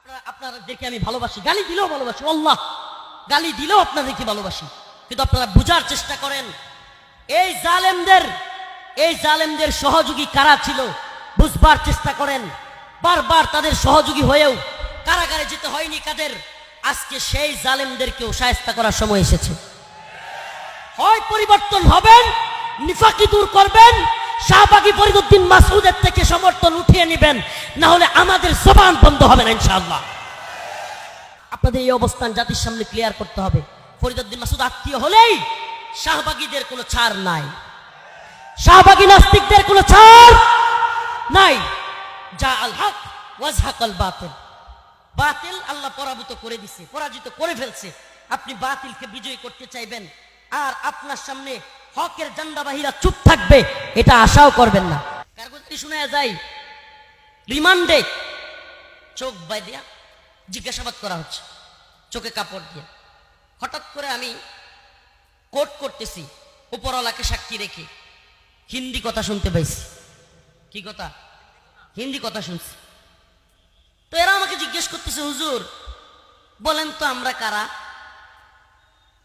আপনাদেরকে আমি ভালোবাসি, গালি দিলেও ভালোবাসি, আল্লাহ গালি দিলেও আপনাদেরকে ভালোবাসি, কিন্তু আপনারা বুঝার চেষ্টা করেন এই জালেমদের সহযোগী কারা ছিল, বুঝবার চেষ্টা করেন। বারবার তাদের সহযোগী হয়েও কারাগারে যেতে হয়নি কাদের। আজকে সেই জালেমদেরকেও শায়েস্তা করার সময় এসেছে। হয় পরিবর্তন হবেন, নিফাকি দূর করবেন, শাহবাগী ফরিদউদ্দিন মাসউদের থেকে সমর্থন উঠিয়ে নেবেন, না হলে আমাদের জবান বন্ধ হবে না ইনশাআল্লাহ। আপনাদের এই অবস্থান জাতির সামনে ক্লিয়ার করতে হবে। ফরিদউদ্দিন মাসউদ আত্মীয় হলেই শাহবাগীদের কোনো ছাড় নাই, শাহবাগী নাস্তিকদের কোনো ছাড় নাই। যা আল হক ওয়াজহাকাল বাতিল, বাতিল আল্লাহ পরাজিত করে ফেলছে। আপনি বাতিলকে বিজয়ী করতে চাইবেন আর আপনার সামনে হকের জান্ডাবাহীরা চুপ থাকবে, এটা আশাও করবেন না। কারগতি শুনে যায় রিমান্ডে চোখ বাইদিয়া জিজ্ঞাসাবাদ করা হচ্ছে, চোখে কাপড় দিয়ে। হঠাৎ করে আমি কোর্ট করতেছি উপরওয়ালাকে সাক্ষী রেখে, হিন্দি কথা শুনতে পাইছি। কি কথা? হিন্দি কথা শুনছি। তো এরা আমাকে জিজ্ঞেস করতেছে, হুজুর বলেন তো আমরা কারা?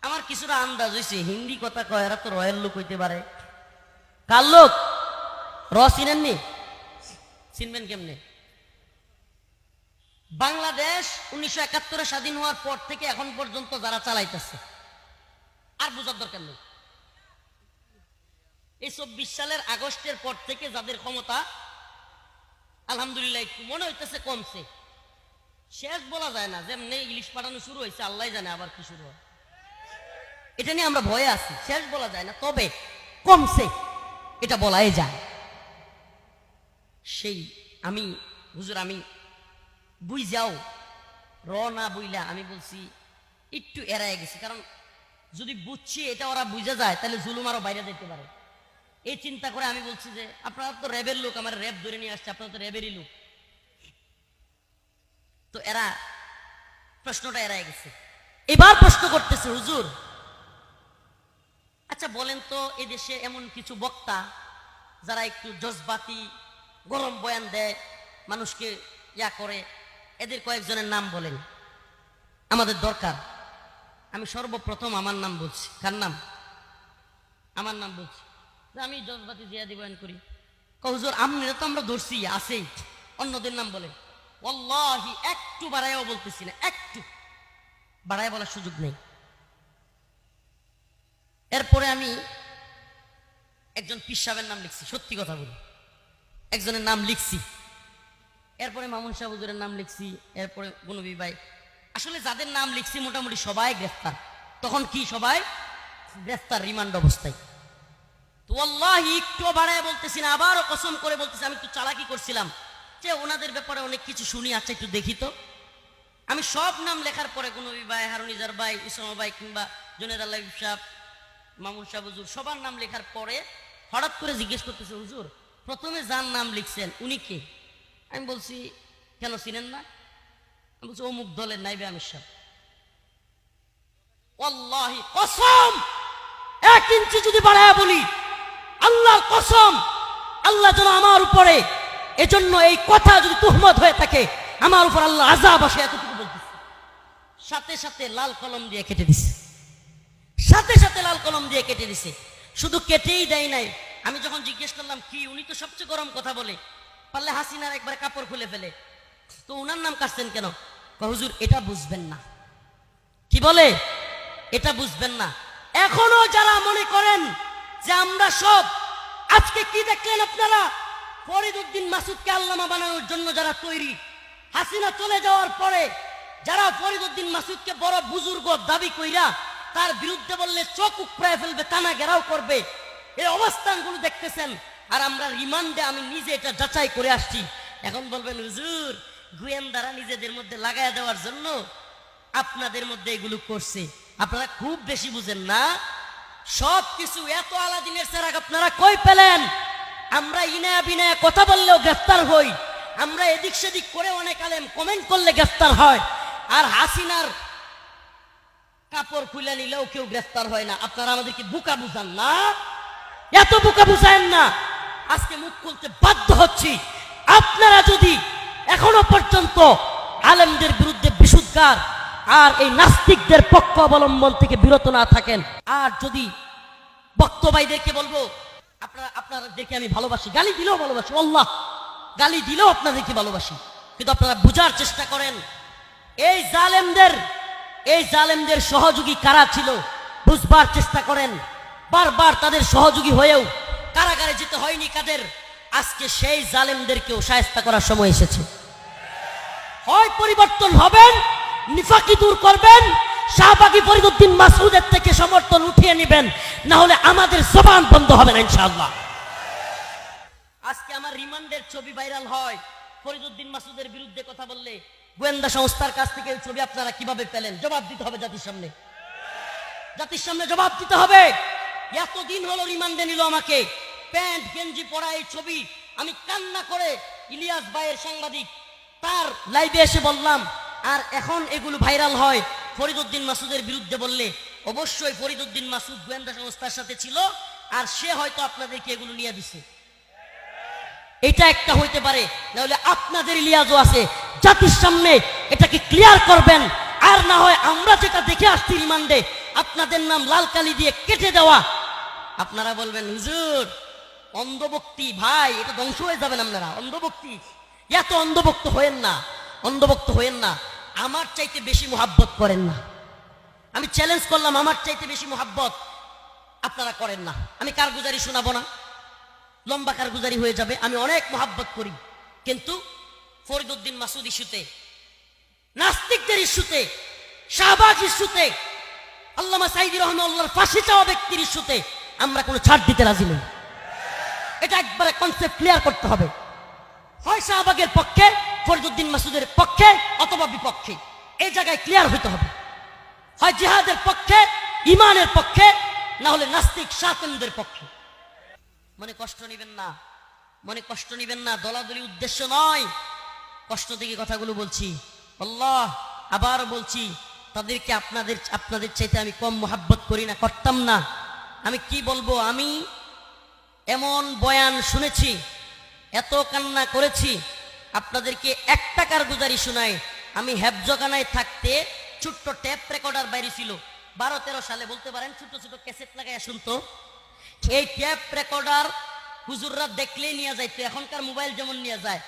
আমার কিছুটা আন্দাজ হয়েছে হিন্দি কথা কয় এরা তো রয়ের লোক হইতে পারে। কার লোক? চিনেননি? চিনবেন কেমনে? বাংলাদেশ 1971 স্বাধীন হওয়ার পর থেকে এখন পর্যন্ত যারা চালাইতেছে, আর বুঝার দরকার নেই। এই 24 সালের আগস্টের পর থেকে যাদের ক্ষমতা আলহামদুলিল্লাহ একটু মনে হইতেছে কমছে। শেষ বলা যায় না, যেমনি ইলিশ পাঠানো শুরু হয়েছে আল্লাহ জানে আবার কি শুরু হয়, এটা নিয়ে আমরা ভয়ে আছি। শেষ বলা যায় না, তবে কমছে এটা বলাই যায়। সেই আমি হুজুর আমি বুঝ যাও না বুঝলা আমি বলছি একটু এড়ায় গেছি, কারণ যদি বুঝছি এটা ওরা বুঝে যায় তাহলে জুলুম আরো বাইরে যেতে পারে। এই চিন্তা করে আমি বলছি যে আপনারা তো র্যাবের লোক, আমার র্যাব ধরে নিয়ে আসছে, আপনারা তো র্যাবেরই লোক। তো এরা প্রশ্নটা এড়ায় গেছে। এবার প্রশ্ন করতেছে, হুজুর আচ্ছা বলেন তো এদেশে এমন কিছু বক্তা যারা একটু জজবাতি গরম বয়ান দেয়, মানুষকে করে, এদের কয়েকজনের নাম বলেন, আমাদের দরকার। আমি সর্বপ্রথম আমার নাম বলছি। কার নাম? আমার নাম বলছি। আমি জজবাতি জিয়াদি বয়ান করি। হুজুর আপনারা তো আমরা ধরছি আছেই, অন্যদের নাম বলেন। ওয়াল্লাহি একটু বাড়াইও বলতেছি না, একটু বাড়ায় বলার সুযোগ নেই। এরপরে আমি একজন পীর সাহেবের নাম লিখছি, সত্যি কথা বলি, একজনের নাম লিখছি। এরপরে মামুন শাহ হুজুরের নাম লিখছি, এরপরে গুনবী ভাই। আসলে যাদের নাম লিখছি মোটামুটি সবাই গ্রেফতার। তখন কি সবাই গ্রেফতার, রিমান্ড অবস্থায়। তো আল্লাহি একটু বাড়ায় বলতেছি না, আবারও কসম করে বলতেছি, আমি একটু চালাকি করছিলাম যে ওনাদের ব্যাপারে অনেক কিছু শুনি, আচ্ছা একটু দেখি তো। আমি সব নাম লেখার পরে গুনবী ভাই, হারুনিজার ভাই, ইসলাম ভাই কিংবা জুনেদ আল্লাহ সাহেব, মামুন শাহ হুজুর সবার নাম লেখার পরে হঠাৎ করে জিজ্ঞেস করতেছে, হুজুর প্রথমে যার নাম লিখছেন উনি কে? আমি বলছি কেন চিনেন না? আমি বলছি অমুক দলের নাইবে আমির সাহেব। ওয়াল্লাহি কসম, 1 ইঞ্চি যদি বাড়ায় বলি, আল্লাহর কসম, আল্লাহ যেন আমার উপরে এজন্য এই কথা যদি তুহমত হয়ে থাকে, আমার উপর আল্লাহ আযাব আসে, এতটুকু বলতেছে। সাথে সাথে লাল কলম দিয়ে কেটে দিছে, সাথে সাথে লাল কলম দিয়ে কেটে দিছে। শুধু কেটেই দেয় নাই, আমি যখন জিজ্ঞেস করলাম কি, উনি তো সবচেয়ে গরম কথা বলে, পারলে হাসিনার একবার কাপড় খুলে ফেলে, তো উনার নাম কাটছেন কেন? হুজুর এটা বুঝবেন না। কি বলে? এটা বুঝবেন না। এখনো যারা মনে করেন যে আমরা সব, আজকে কি দেখলেন আপনারা? ফরিদউদ্দিন মাসউদকে আল্লামা বানানোর জন্য যারা তৈরি, হাসিনা চলে যাওয়ার পরে যারা ফরিদউদ্দিন মাসউদকে বড় বুজুর্গ দাবি কইরা তার বিরুদ্ধে বললে চোখ উপড়ায় ফেলবে, টানা ঘেরাও করবে, এই অবস্থানগুলো দেখতেছেন। আর আমরা রিমান্ডে আমি নিজে এটা যাচাই করে আসছি। এখন বলবেন হুজুর গোয়েন্দারা নিজেদের মধ্যে লাগায় দেওয়ার জন্য আপনাদের মধ্যে এগুলো করছে। আপনারা খুব বেশি বুঝেন না। সব কিছু এত আলাদিনের চেরাগ আপনারা কই পেলেন? আমরা ইনায়া বিনায়া কথা বললেও গ্রেফতার হই, আমরা এদিক সেদিক করে অনেক আলেম কমেন্ট করলে গ্রেফতার হয়, আর হাসিনার কাপড় খুলে নিলেও কেউ গ্রেফতার হয় না। আপনারা আমাদেরকে বোকা বুঝান না, এত বোকা বুঝায়েন না। আজকে মুখ খুলতে বাধ্য হচ্ছি। আপনারা যদি এখনো পর্যন্ত আলেমদের বিরুদ্ধে বিশুদ্ধার আর এই নাস্তিকদের পক্ষ অবলম্বন থেকে বিরত না থাকেন, আর যদি বক্তব্যদেরকে বলবো আপনাদেরকে আমি ভালোবাসি, গালি দিলেও ভালোবাসি, আল্লাহ গালি দিলেও আপনাদেরকে ভালোবাসি, কিন্তু আপনারা বুঝার চেষ্টা করেন এই জালেমদের সহযোগী কারা ছিল, বুঝবার চেষ্টা করেন। বারবার তাদের সহযোগী হয়েও কারাগারে যেতে হয়নি কাদের। আজকে সেই জালেমদেরকেও শায়েস্তা করার সময় এসেছে। হয় পরিবর্তন হবেন, নিফাকি দূর করবেন, শাহবাগী ফরিদউদ্দিন মাসউদের থেকে সমর্থন উঠিয়ে নেবেন, না হলে আমাদের জবান বন্ধ হবে না ইনশাআল্লাহ। আজকে আমার রিমান্ডের ছবি ভাইরাল হয়, ফরিদউদ্দিন মাসউদের বিরুদ্ধে কথা বললে গোয়েন্দা সংস্থার কাছ থেকে এই ছবি আপনারা কিভাবে পেলেন? জবাব দিতে হবে জাতির সামনে, জাতির সামনে জবাব দিতে হবে। এতদিন হলো রিমান্ডে নিল আমাকে, প্যান্ট গেঞ্জি পরা এই ছবি আমি কান্না করে ইলিয়াস ভাইয়ের সাংবাদিক তার লাইভে এসে বললাম, আর এখন এগুলো ভাইরাল হয় ফরিদউদ্দিন মাসউদের বিরুদ্ধে বললে অবশ্যই ফরিদউদ্দিন মাসউদ গোয়েন্দা সংস্থার সাথে ছিল, আর সে হয়তো আপনাদেরকে এগুলো নিয়ে দিছে। এটা একটা হইতে পারে, নাহলে আপনাদের ইলিয়াজও আছে, জাতির সামনে এটাকে ক্লিয়ার করবেন। আর না হয় আমরা যেটা দেখে আসছি রিমান্ডে আপনাদের নাম লাল কালি দিয়ে কেটে দেওয়া, আপনারা বলবেন হুজুর অন্ধভক্তি, ভাই এটা ধ্বংস হয়ে যাবেন আপনারা, অন্ধভক্তি। এত অন্ধভক্ত হয়েন না, অন্ধভক্ত হয়েন না, আমার চাইতে বেশি মোহাব্বত করেন না। আমি চ্যালেঞ্জ করলাম, আমার চাইতে বেশি মোহাব্বত আপনারা করেন না। আমি কারগুজারি শোনাবো না, লম্বা কারগুজারি হয়ে যাবে। আমি অনেক মোহাব্বত করি, কিন্তু ফরিদউদ্দিন মাসউদ ইস্যুতে, নাস্তিকদের ইস্যুতে, শাহবাগ ইস্যুতে, আল্লামা সাঈদী রাহমাতুল্লাহর ফাঁসি চাওয়া ব্যক্তির ইস্যুতে আমরা কোনো ছাড় দিতে রাজি নই। এটা একবারে কনসেপ্ট ক্লিয়ার করতে হবে। হয় শাহবাগের পক্ষে, ফরিদউদ্দিন মাসউদের পক্ষে অথবা বিপক্ষে, এই জায়গায় ক্লিয়ার হইতে হবে। হয় জিহাদের পক্ষে, ইমানের পক্ষে, না হলে নাস্তিক শাসনদের পক্ষে। মনে কষ্ট নেবেন না, মনে কষ্ট নেবেন না, দলাদলি উদ্দেশ্য নয়, কষ্ট থেকে কথাগুলো বলছি। আল্লাহ আবার বলছি, তাদেরকে আপনাদের চাইতে আমি কম মোহাব্বত করি না, করতাম না। আমি কি বলবো, আমি এমন বয়ান শুনেছি, এত কান্না করেছি, আপনাদেরকে একটা কারগুজারি শোনাই। আমি হেফজখানায় থাকতে ছোট্ট টেপ রেকর্ডার বাইরে ছিল, 12-13 সালে বলতে পারেন, ছোট ছোট ক্যাসেট লাগাইয়া শুনতো। এই টেপ রেকর্ডার হুজুররা দেখলেই নিয়ে যাইতো, এখনকার মোবাইল যেমন নিয়ে যায়।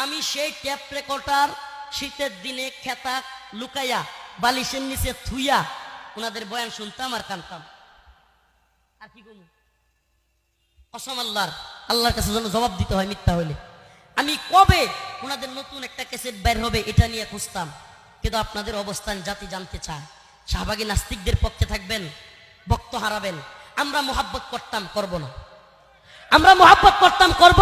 আমি সেই টেপ রেকর্ডার শীতের দিনে খেতা লুকাইয়া বালিশের নিচে থুইয়া ওনাদের বয়ান শুনতাম আর কানতাম। আর কি করবো, কসম আল্লাহর কাছে যেন জবাব দিতে হয় মিথ্যা হইলে। আমি কবে ওনাদের নতুন একটা ক্যাসেট বের হবে এটা নিয়ে খুঁজতাম, কিন্তু আপনাদের অবস্থান জাতি জানতে চায়। শাহবাগী নাস্তিকদের পক্ষে থাকবেন, বক্ত হারাবেন। আমরা মোহাব্বত করতাম, করব না। আমরা মোহাব্বত করতাম, করব।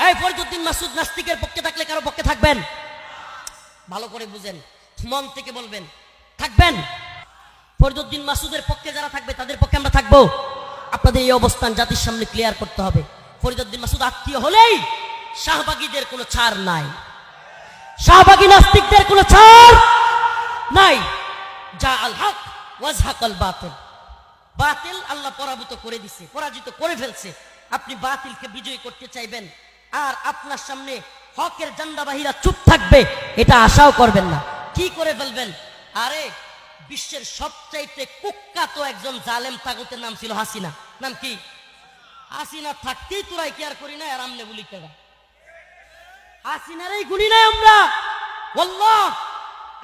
এই ফরিদউদ্দিন মাসউদ নাস্তিকের পক্ষে থাকলে কারো পক্ষে থাকবেন? ভালো করে বুঝেন, মন থেকে বলবেন থাকবেন। ফরিদউদ্দিন মাসউদের পক্ষে যারা থাকবে তাদের পক্ষে আমরা থাকবো। আপনাদের এই অবস্থান জাতির সামনে ক্লিয়ার করতে হবে। ফরিদউদ্দিন মাসউদ আত্মীয় হলেই শাহবাগীদের কোনো ছাড় নাই, শাহবাগী নাস্তিকদের কোনো ছাড় নাই। যা আল হক ওয়াজহাকাল বাতিল, বাতিল আল্লাহ পরাভূত করে দিছে, পরাজিত করে ফেলছে। আপনি বাতিলকে বিজয়ী করতে চাইবেন, আর আপনার সামনে হকের জান্ডাবাহীরা চুপ থাকবে, এটা আশাও করবেন না। কি করে ফেলবেন? আরে বিশ্বের সবচাইতে কুখ্যাত একজন জালেম তাগুতের নাম ছিল হাসিনা। নাম কি? হাসিনা থাকতেই তোরাই কেয়ার করি না, আর আমনে বলি কেন? হাসিনারই গুলি নাই আমরা। আল্লাহ,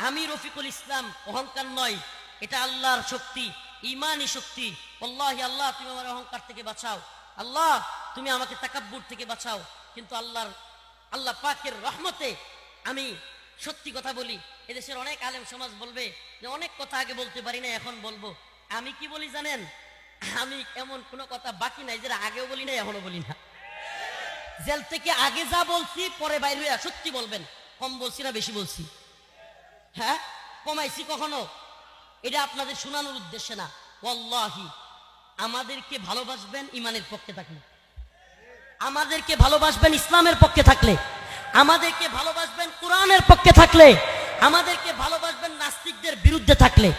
আমি রফিকুল ইসলাম, অহংকার নয়, এটা আল্লাহর শক্তি, ইমানি শক্তি। আল্লাহি আল্লাহ তুমি আমার অহংকার থেকে বাঁচাও, আল্লাহ তুমি আমাকে তাকাব্বুর থেকে বাঁচাও। কিন্তু আল্লাহ পাকের রহমতে আমি সত্যি কথা বলি। এদেশের অনেক আলেম সমাজ বলবে যে অনেক কথা আগে বলতে পারি না, এখন বলবো। আমি কি বলি জানেন? আমি এমন কোনো কথা বাকি নাই যেটা আগেও বলি না, এখনো বলি না। জেল থেকে আগে যা বলছি পরে বাইর হইয়া সত্যি বলবেন, কম বলছি না বেশি বলছি? হ্যাঁ, কমাইছি কখনো? এটা আপনাদের শোনানোর উদ্দেশ্যে না। ওয়াল্লাহি আমাদেরকে ভালোবাসবেন ইমানের পক্ষে থাকলে, আমাদেরকে ভালোবাসবেন ইসলামের পক্ষে থাকলে, আমাদেরকে ভালোবাসবেন কোরআনের পক্ষে থাকলে, আমাদেরকে ভালোবাসবেন নাস্তিকদের বিরুদ্ধে থাকলে।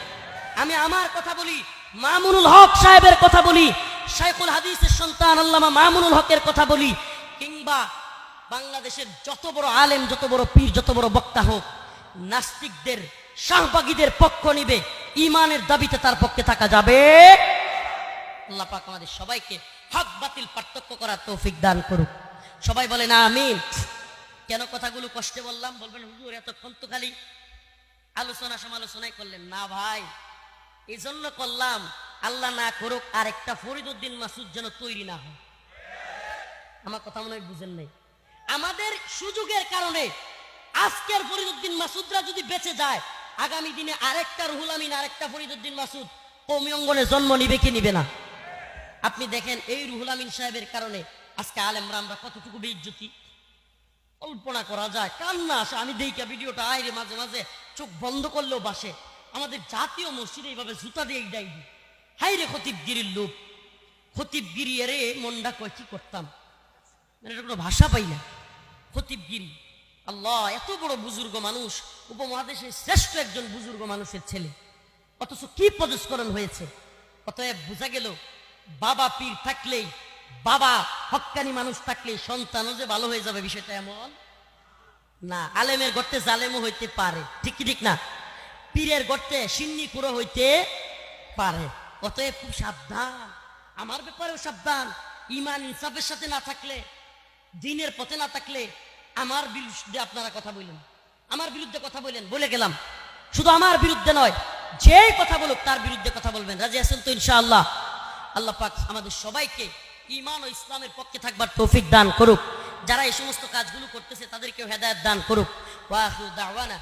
আমি আমার কথা বলি, মামুনুল হক সাহেবের কথা বলি, শাইখুল হাদিসের সন্তান আল্লামা মামুনুল হকের কথা বলি, কিংবা বাংলাদেশের যত বড় আলেম, যত বড় পীর, যত বড় বক্তা হোক, নাস্তিকদের শাহবাগীদের পক্ষ নিবে, ইমানের দাবিতে তার পক্ষে থাকা যাবে। আল্লাহ পাক আমাদের সবাইকে হক বাতিল পার্থক্য করার তৌফিক দান করুক। সবাই বলে না আমিন। কেন কথাগুলো কষ্টে বললাম? বলবেন হুজুর এতক্ষণ তো খালি আলোচনা সমালোচনাই করলেন। না ভাই, এই জন্য করলাম, আল্লাহ না করুক আর একটা ফরিদউদ্দিন মাসুদ যেন তৈরি না হয়। আমার কথা মনে হয় বুঝেন নাই। আমাদের সুযোগের কারণে আজকের ফরিদউদ্দিন মাসুদরা যদি বেঁচে যায়, আগামী দিনে আরেকটা রুহুল আমিন, আরেকটা ফরিদউদ্দিন মাসুদ কওমি অঙ্গনে জন্ম নিবে কি নিবে না? আপনি দেখেন এই রুহুল আমিন সাহেবের কারণে আজকে আলেমরা আমরা কতটুকু বেইজ্জতি, কল্পনা করা যায়। কান্না আসে। আমি দেখি ভিডিওটা আইরে মাঝে মাঝে চোখ বন্ধ করলেও বাসে। আমাদের জাতীয় মসজিদে এইভাবে জুতা দিয়ে ডাইনি, হাই রে খতিবগিরির লোক, খতিবগিরি এরে মনটা কয় কি করতাম, মানে এটা কোনো ভাষা পাই না। খতিবগিরি, আল্লাহ, এত বড় বুজুর্গ মানুষ, উপমহাদেশের শ্রেষ্ঠ একজন বুজুর্গ মানুষের ছেলে, অথচ কি পদস্খলন হয়েছে। অতএব বোঝা গেল বাবা পীর থাকলেই, বাবা হক্কানি মানুষ থাকলেই সন্তানও যে ভালো হয়ে যাবে বিষয়টা এমন না। আলেমের গর্তে জালেমও হইতে পারে, ঠিক কি ঠিক না? পীরের গর্তে সিন্নি কুড়ো হইতে পারে। অতএব খুব সাবধান, আমার ব্যাপারেও সাবধান। ইমান ইনসাফের সাথে না থাকলে, দিনের পথে না থাকলে আমার বিরুদ্ধে আপনারা কথা বললেন, আমার বিরুদ্ধে কথা বললেন, বলে গেলাম। শুধু আমার বিরুদ্ধে নয়, যে কথা বলুক তার বিরুদ্ধে কথা বলবেন। রাজি আছেন তো ইনশাআল্লাহ? আল্লাহ পাক আমাদের সবাইকে ঈমান ও ইসলামের পক্ষে থাকবার তৌফিক দান করুক। যারা এই সমস্ত কাজগুলো করতেছে তাদেরকেও হেদায়েত দান করুক। ওয়া আখিরু দাওয়ানা।